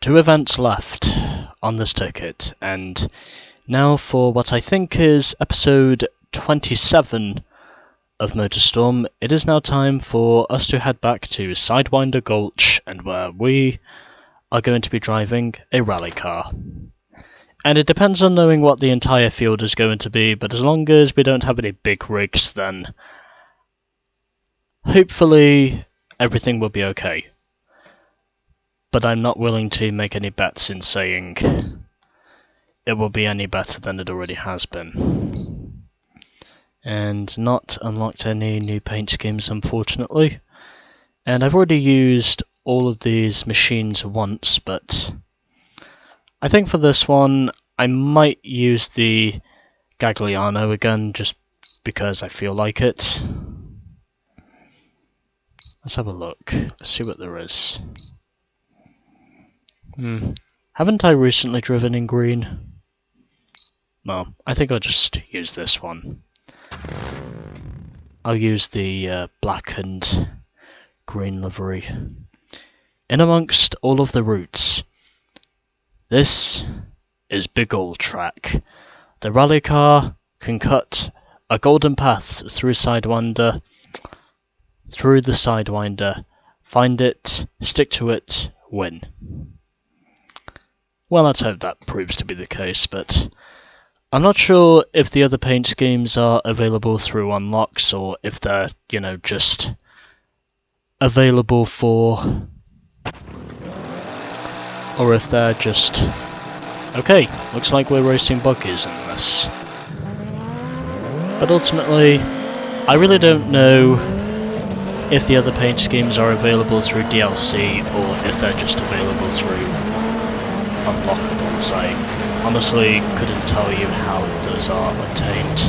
Two events left on this ticket, and now for what I think is episode 27 of MotorStorm, it is now time for us to head back to Sidewinder Gulch, and where we are going to be driving a rally car. And it depends on knowing what the entire field is going to be, but as long as we don't have any big rigs, then hopefully everything will be okay. But I'm not willing to make any bets in saying it will be any better than it already has been. And not unlocked any new paint schemes, unfortunately. And I've already used all of these machines once, but I think for this one I might use the Gagliano again, just because I feel like it. Let's have a look, let's see what there is. Haven't I recently driven in green? Well, I think I'll just use this one. I'll use the black and green livery. In amongst all of the routes, this is Big Ol' Track. The rally car can cut a golden path through the Sidewinder, find it, stick to it, win. Well, let's hope that proves to be the case, but I'm not sure if the other paint schemes are available through unlocks, or if they're, just available for... or if they're just... okay, looks like we're racing buggies in this. But ultimately, I really don't know if the other paint schemes are available through DLC, or if they're just available through unlockables. I honestly couldn't tell you how those are obtained.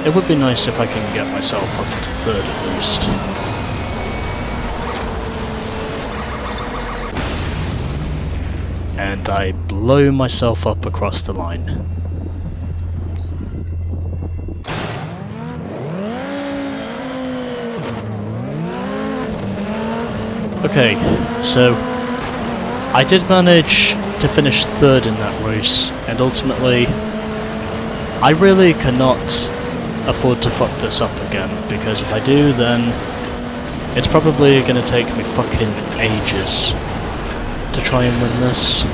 It would be nice if I can get myself up into third at least. And I blow myself up across the line. Okay, so I did manage to finish third in that race, and ultimately I really cannot afford to fuck this up again, because if I do, then it's probably going to take me fucking ages to try and win this.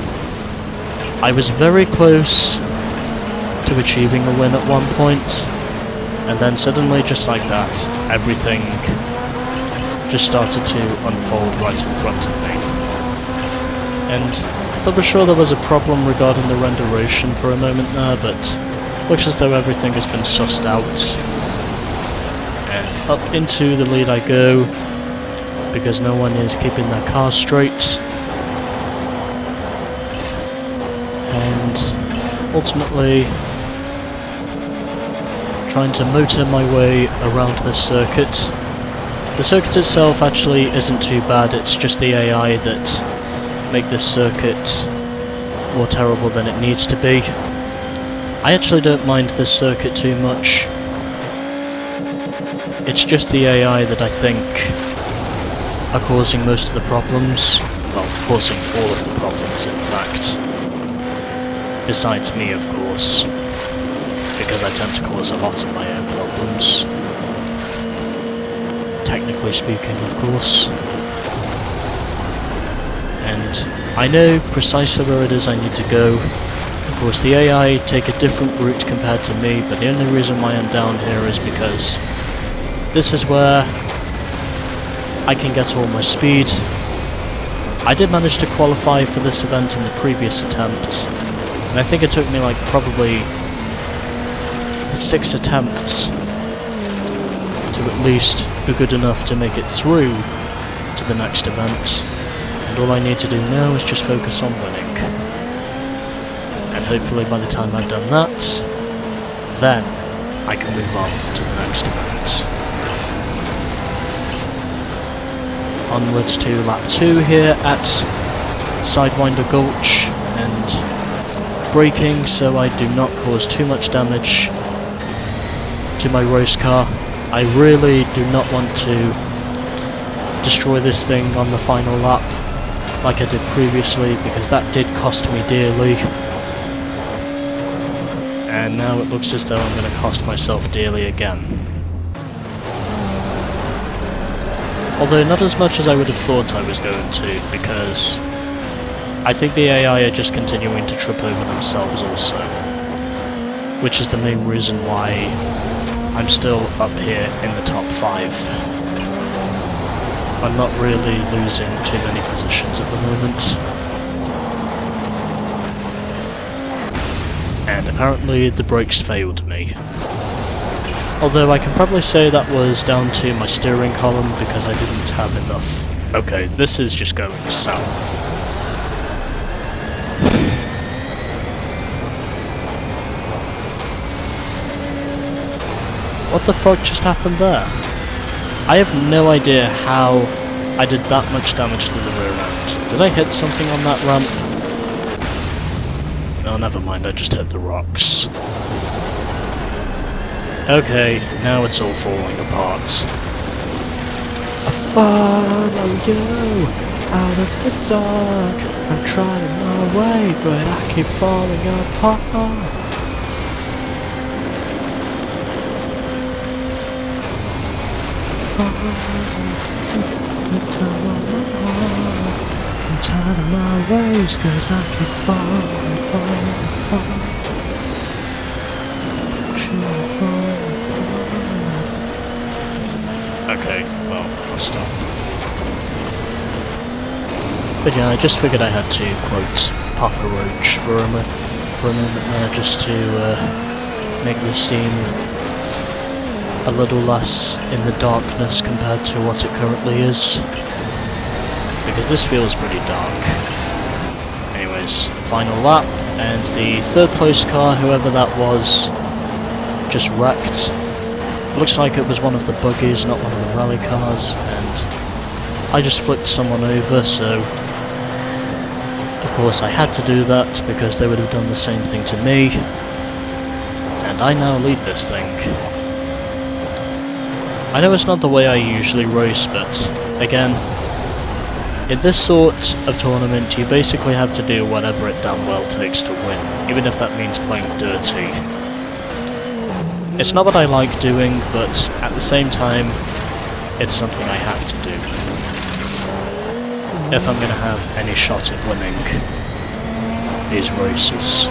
I was very close to achieving a win at one point, and then suddenly, just like that, everything just started to unfold right in front of me. And I thought for sure there was a problem regarding the renderation for a moment there, but looks as though everything has been sussed out. And up into the lead I go, because no one is keeping their car straight. And ultimately trying to motor my way around this circuit. The circuit itself actually isn't too bad, it's just the AI that make this circuit more terrible than it needs to be. I actually don't mind this circuit too much. It's just the AI that I think are causing most of the problems. Well, causing all of the problems, in fact. Besides me, of course. Because I tend to cause a lot of my own problems. Technically speaking, of course. And I know precisely where it is I need to go. Of course, the AI take a different route compared to me, but the only reason why I'm down here is because this is where I can get all my speed. I did manage to qualify for this event in the previous attempt, and I think it took me like probably 6 attempts to at least be good enough to make it through to the next event. And all I need to do now is just focus on winning. And hopefully by the time I've done that, then I can move on to the next event. Onwards to lap 2 here at Sidewinder Gulch, and braking so I do not cause too much damage to my race car. I really do not want to destroy this thing on the final lap. like I did previously, because that did cost me dearly. And now it looks as though I'm going to cost myself dearly again. Although not as much as I would have thought I was going to, because I think the AI are just continuing to trip over themselves also. Which is the main reason why I'm still up here in the top 5. I'm not really losing too many positions at the moment. And apparently the brakes failed me. Although I can probably say that was down to my steering column because I didn't have enough. Okay, this is just going south. What the fuck just happened there? I have no idea how I did that much damage to the rear end. Did I hit something on that ramp? Oh, never mind, I just hit the rocks. Okay, now it's all falling apart. I follow you out of the dark. I'm trying my way, but I keep falling apart. I'm tired of my ways, 'cause I keep falling apart. Okay, well, I'll stop. But yeah, I just figured I had to quote Papa Roach for a moment there, just to make this seem a little less in the darkness compared to what it currently is. Because this feels pretty dark. Anyways, final lap, and the third place car, whoever that was, just wrecked. Looks like it was one of the buggies, not one of the rally cars, and I just flipped someone over, so of course I had to do that because they would have done the same thing to me, and I now lead this thing. I know it's not the way I usually race, but again, in this sort of tournament you basically have to do whatever it damn well takes to win, even if that means playing dirty. It's not what I like doing, but at the same time, it's something I have to do if I'm going to have any shot at winning these races.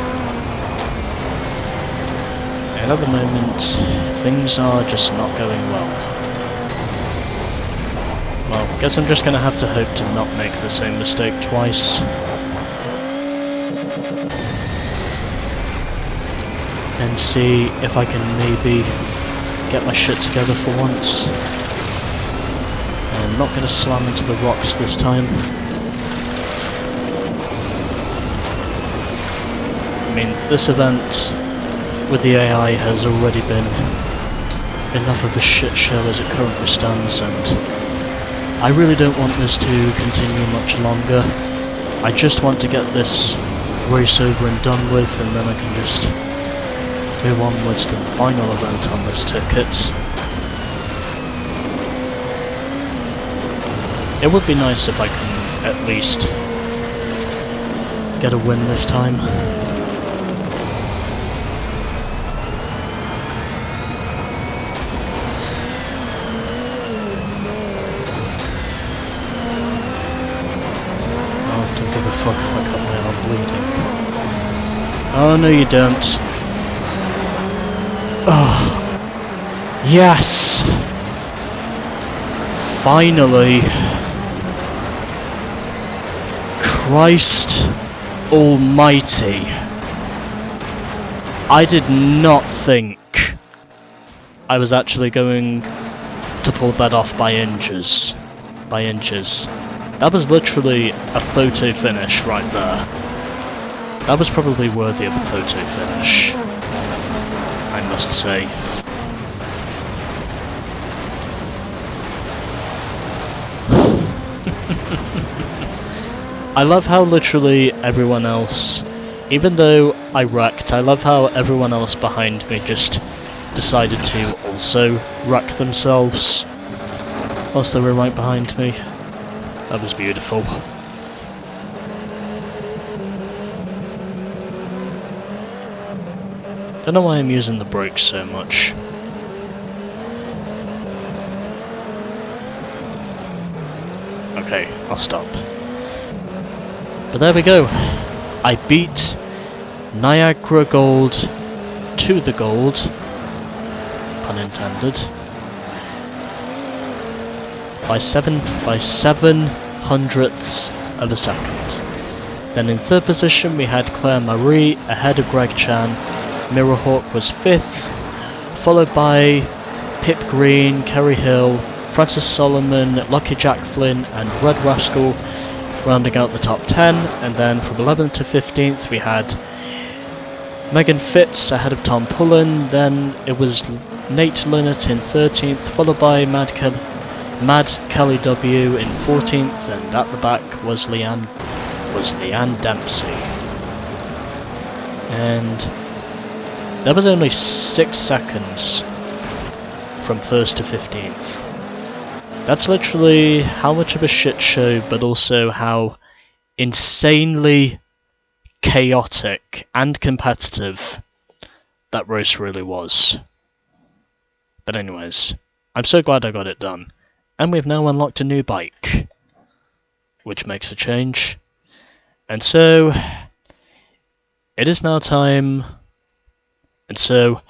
And at the moment, things are just not going well. Well, guess I'm just going to have to hope to not make the same mistake twice. And see if I can maybe get my shit together for once. And I'm not going to slam into the rocks this time. I mean, this event with the AI has already been enough of a shit show as it currently stands, and I really don't want this to continue much longer. I just want to get this race over and done with, and then I can just move onwards to the final event on this ticket. It would be nice if I can at least get a win this time. Oh, don't give a fuck if I cut my arm bleeding. Oh, no you don't. Oh, yes! Finally! Christ almighty! I did not think I was actually going to pull that off by inches. By inches. That was literally a photo finish right there. That was probably worthy of a photo finish, I must say. I love how literally everyone else, even though I wrecked, I love how everyone else behind me just decided to also wreck themselves whilst they were right behind me. That was beautiful. Don't know why I'm using the brakes so much. Okay, I'll stop. But there we go. I beat Niagara Gold to the gold. Pun intended. By 7/700ths of a second. Then in third position we had Claire Marie ahead of Greg Chan. Mirrorhawk was 5th, followed by Pip Green, Kerry Hill, Francis Solomon, Lucky Jack Flynn and Red Rascal rounding out the top 10. And then from 11th to 15th we had Megan Fitz ahead of Tom Pullen. Then it was Nate Linnett in 13th, followed by Mad Kelly W in 14th, and at the back was Leanne Dempsey. And there was only 6 seconds from 1st to 15th. That's literally how much of a shit show, but also how insanely chaotic and competitive that race really was. But anyways, I'm so glad I got it done. And we've now unlocked a new bike, which makes a change. And so, it is now time. And so,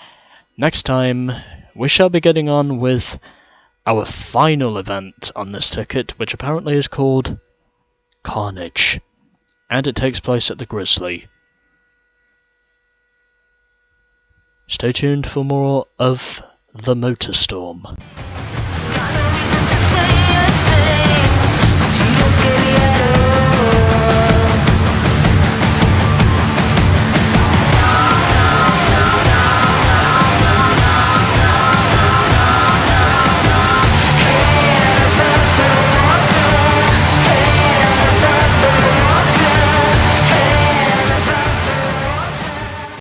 next time, we shall be getting on with our final event on this ticket, which apparently is called Carnage. And it takes place at the Grizzly. Stay tuned for more of the MotorStorm.